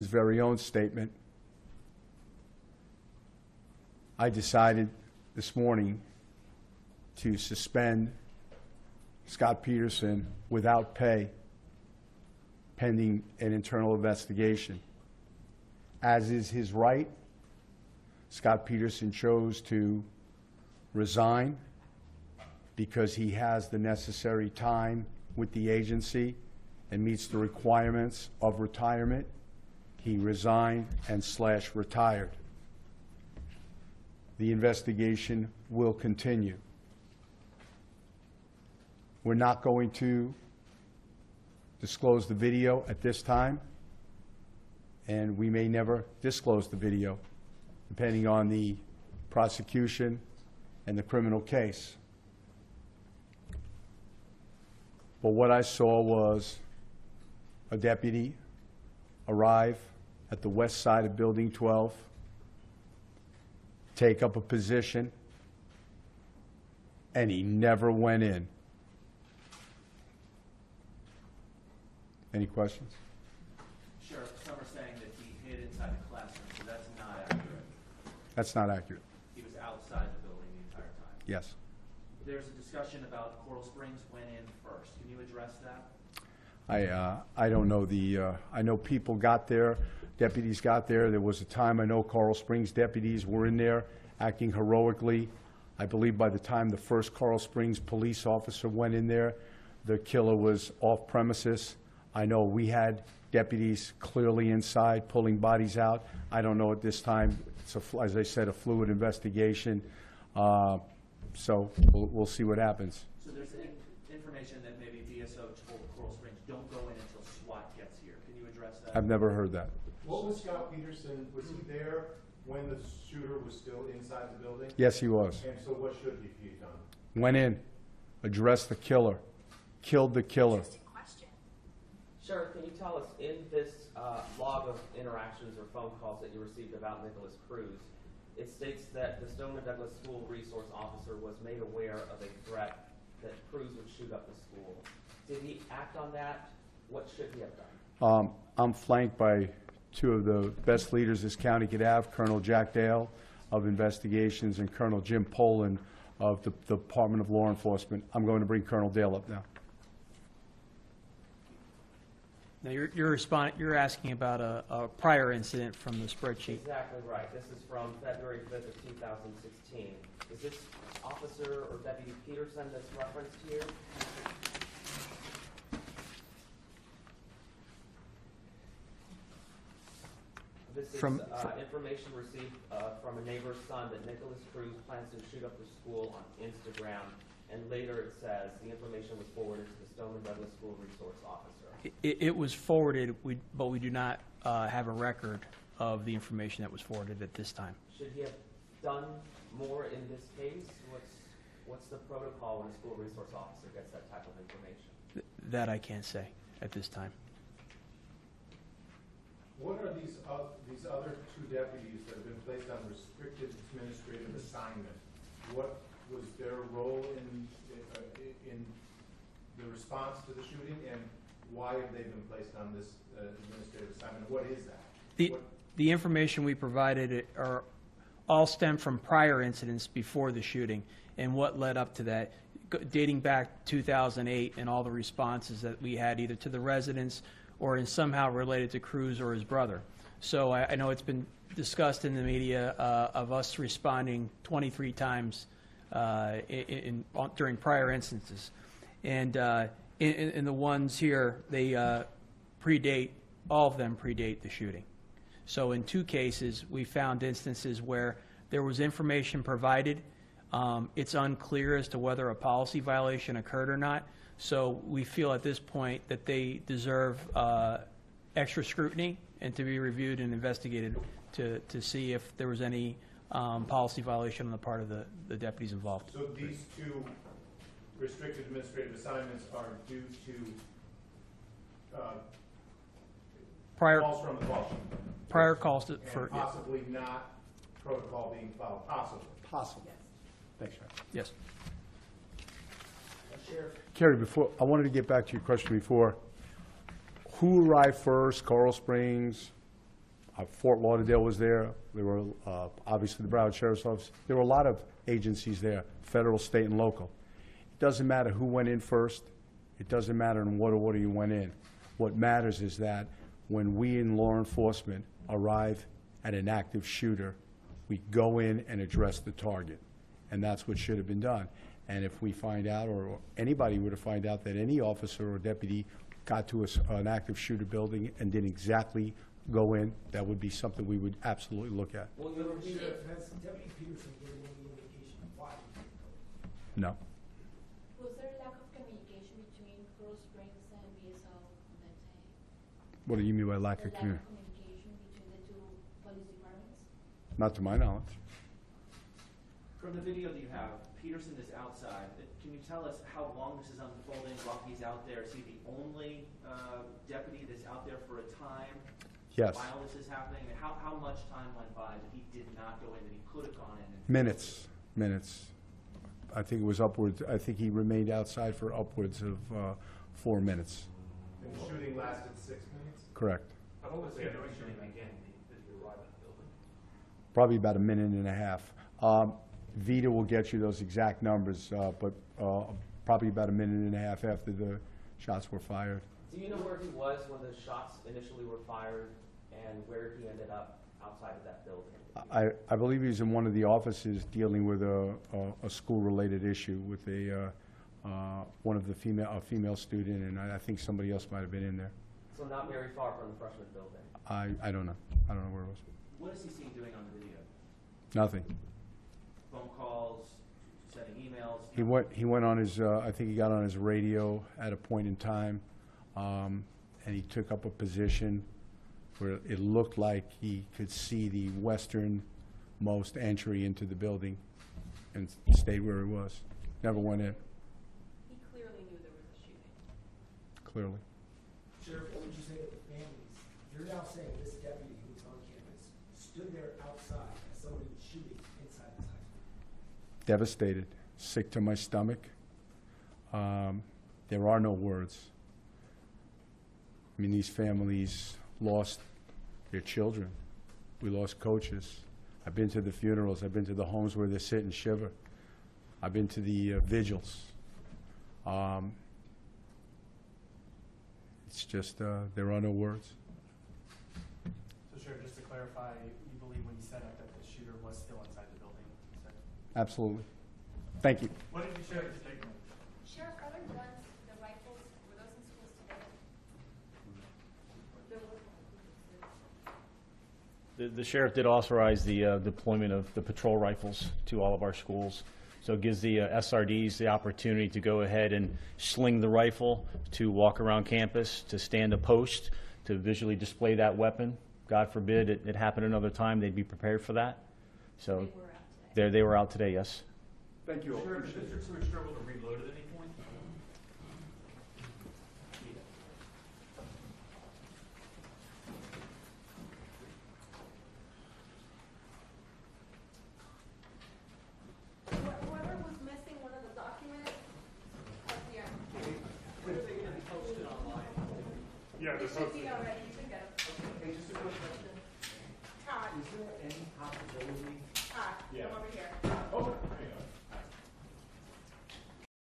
his very own statement, I decided this morning to suspend Scott Peterson without pay pending an internal investigation. As is his right, Scott Peterson chose to resign because he has the necessary time with the agency and meets the requirements of retirement. He resigned and /retired. The investigation will continue. We're not going to disclose the video at this time, and we may never disclose the video, depending on the prosecution and the criminal case. But what I saw was a deputy arrive at the west side of Building 12, take up a position, and he never went in. Any questions? Sheriff, some are saying that he hid inside the classroom, so that's not accurate. That's not accurate. He was outside the building the entire time. Yes. There's a discussion about Coral Springs went in first. Can you address that? I don't know I know people got there, deputies got there. There was a time I know Coral Springs deputies were in there acting heroically. I believe by the time the first Coral Springs police officer went in there, the killer was off premises. I know we had deputies clearly inside pulling bodies out. I don't know at this time. It's, as I said, a fluid investigation. So we'll see what happens. So there's information that maybe BSO told Coral Springs, don't go in until SWAT gets here. Can you address that? I've never heard that. What was Scott Peterson, was he there when the shooter was still inside the building? Yes, he was. And so what should he have done? Went in, addressed the killer, killed the killer. Sheriff, can you tell us, in this log of interactions or phone calls that you received about Nicholas Cruz, it states that the Stoneman Douglas School Resource Officer was made aware of a threat that Cruz would shoot up the school. Did he act on that? What should he have done? I'm flanked by two of the best leaders this county could have, Colonel Jack Dale of Investigations and Colonel Jim Poland of the Department of Law Enforcement. I'm going to bring Colonel Dale up now. Now, you're asking about a prior incident from the spreadsheet. Exactly right. This is from February 5th of 2016. Is this Officer or Deputy Peterson that's referenced here? This is information received from a neighbor's son that Nicholas Cruz plans to shoot up the school on Instagram, and later it says the information was forwarded to the Stoneman Douglas School Resource Officer. It was forwarded, but we do not have a record of the information that was forwarded at this time. Should he have done more in this case? What's the protocol when a school resource officer gets that type of information? That I can't say at this time. What are these other two deputies that have been placed on restricted administrative assignment? What was their role in the response to the shooting, and why have they been placed on this administrative assignment? What is that? The information we provided are all stem from prior incidents before the shooting and what led up to that, dating back to 2008 and all the responses that we had either to the residents or in somehow related to Cruz or his brother. So I know it's been discussed in the media of us responding 23 times during prior instances. And in the ones here, they predate, all of them predate the shooting. So in two cases, we found instances where there was information provided. It's unclear as to whether a policy violation occurred or not. So we feel at this point that they deserve extra scrutiny and to be reviewed and investigated to see if there was any policy violation on the part of the deputies involved. So these two restricted administrative assignments are due to prior calls from the boss. Prior calls and for possibly not protocol being followed. Possibly. Possible. Thanks, Sheriff. yes. Sheriff. Kerry, I wanted to get back to your question before. Who arrived first, Coral Springs Fort Lauderdale was there. There were obviously the Broward Sheriff's Office. There were a lot of agencies there, federal, state, and local. It doesn't matter who went in first. It doesn't matter in what order you went in. What matters is that when we in law enforcement arrive at an active shooter, we go in and address the target. And that's what should have been done. And if we find out, or anybody were to find out that any officer or deputy got to an active shooter building and didn't exactly go in, that would be something we would absolutely look at. Well, you ever Sheriff, has Deputy Peterson given any indication of why he didn't go? No. Was there lack of communication between Coral Springs and BSO on that day? What do you mean by lack The of lack communication? of communication between the two police departments? Not to my knowledge. From the video that you have, Peterson is outside. Can you tell us how long this is unfolding while he's out there? Is he the only deputy that's out there for a time? Yes. While this is happening? And how much time went by that he did not go in, that he could have gone in? Minutes. I think it was upwards, I think he remained outside for upwards of 4 minutes. And the shooting lasted 6 minutes? Correct. What was the other shooting Again, did you arrive at the building? Probably about a minute and a half. Vita will get you those exact numbers, but probably about a minute and a half after the shots were fired. Do you know where he was when the shots initially were fired and where he ended up outside of that building? I believe he's in one of the offices dealing with a school-related issue with one of the female student, and I think somebody else might have been in there. So not very far from the freshman building. I don't know. I don't know where it was. What is he seen doing on the video? Nothing. Phone calls, sending emails? He went on his, I think he got on his radio at a point in time, and he took up a position where it looked like he could see the westernmost entry into the building and stayed where he was. Never went in, He clearly knew there was a shooting. clearly. Sheriff, what would you say to the families? You're now saying this deputy who's on campus stood there outside as somebody was shooting inside this high school. Devastated, sick to my stomach. There are no words. I mean, these families lost their children. We lost coaches. I've been to the funerals. I've been to the homes where they sit and shiver. I've been to the vigils. It's just, there are no words. So, Sheriff, just to clarify, you believe when you said that the shooter was still inside the building? Absolutely. Thank you. What did you share with the statement? Sheriff, are there guns, the rifles, were those in schools today? The sheriff did authorize the deployment of the patrol rifles to all of our schools. So it gives the SRDs the opportunity to go ahead and sling the rifle, to walk around campus, to stand a post, to visually display that weapon. God forbid it happened another time, they'd be prepared for that. So They were out today. they were out today, yes. Thank you. Sheriff, did District 2 struggle to reload at any point? Whoever was missing one of the documents, here. Yeah, It should be already, you should get it. Hey, just a quick question. Todd, Is there any possibility Todd, come over here.